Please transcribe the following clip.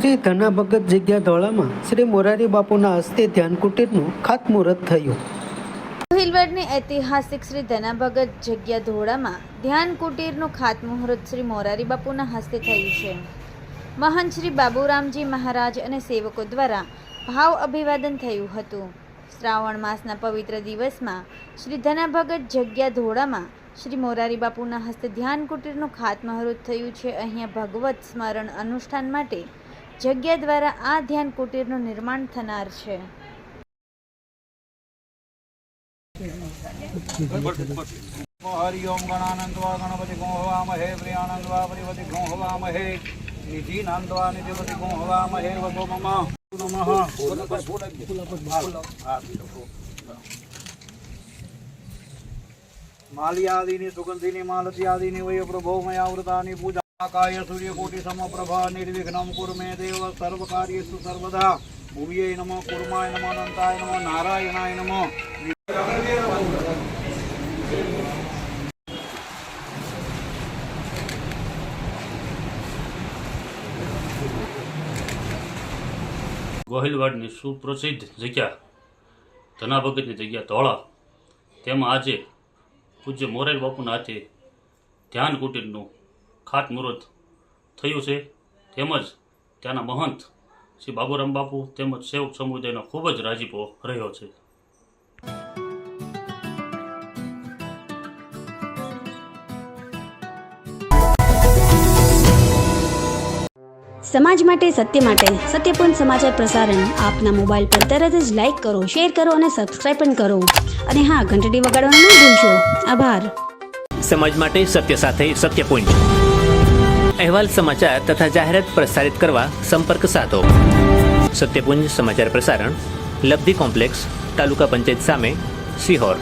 શ્રી ધના ભગત જગ્યા ધોળામાં શ્રી મોરારી બાપુના હસ્તે ધ્યાન કુટીરનું ખાતમુહૂર્ત થયું. ગોહિલવાડની ઐતિહાસિક શ્રી ધના ભગત જગ્યા ધોળામાં ધ્યાન કુટીરનું ખાતમુહૂર્ત શ્રી મોરારી બાપુના હસ્તે થયું છે. મહંત શ્રી બાબુરામજી મહારાજ અને સેવકો દ્વારા ભાવ અભિવાદન થયું હતું. શ્રાવણ માસના પવિત્ર દિવસમાં શ્રી ધના ભગત જગ્યા ધોળામાં શ્રી મોરારી બાપુના હસ્તે ધ્યાન કુટીરનું ખાતમુહૂર્ત થયું છે. અહીંયા ભગવત સ્મરણ અનુષ્ઠાન માટે જગ્યા દ્વારા આ ધ્યાન કુટીરનું નિર્માણ થનાર છે. हरि ओम गणानंदवा गणपति गो हवामहे प्रियानंदवा परिपति गो हवामहे निधि नंदवा निधिपति गो हवामहे वसो मम नमः माल्यादीनि सुगंधिनि मालत्यादीनि वै प्रभोमयावृतानि पूजा काय सूर्यकोटि समप्रभा निर्विघ्नं कुरु मे देव सर्वकार्येषु सर्वदा भूये नमः कुर्माय नमः अनंताय नमः नारायणाय नमः. ગોહિલવાડની સુપ્રસિદ્ધ જગ્યા ધના ભગતની જગ્યા ધોળા તેમાં આજે પૂજ્ય મોરારી બાપુના હાથે ધ્યાન કુટીરનું ખાતમુહૂર્ત થયું છે. તેમજ ત્યાંના મહંત શ્રી બાબુરામ બાપુ તેમજ સેવક સમુદાયનો ખૂબ જ રાજીપો રહ્યો છે. સમાજ માટે સત્યપૂર્ણ સમાચાર પ્રસારણ આપના મોબાઈલ પર તરત જ લાઈક કરો, શેર કરો અને સબસ્ક્રાઇબ પણ કરો. અને હા, ઘંટડી વગાડવાનું ન ભૂલશો. આભાર. સમાજ માટે સત્ય સાથે સત્યપૂર્ણ અહેવાલ, સમાચાર તથા જાહેરાત પ્રસારિત કરવા સંપર્ક સાધો. સત્યપુંજ સમાચાર પ્રસારણ, લબ્ધિ કોમ્પ્લેક્સ, તાલુકા પંચાયત સામે, સિહોર.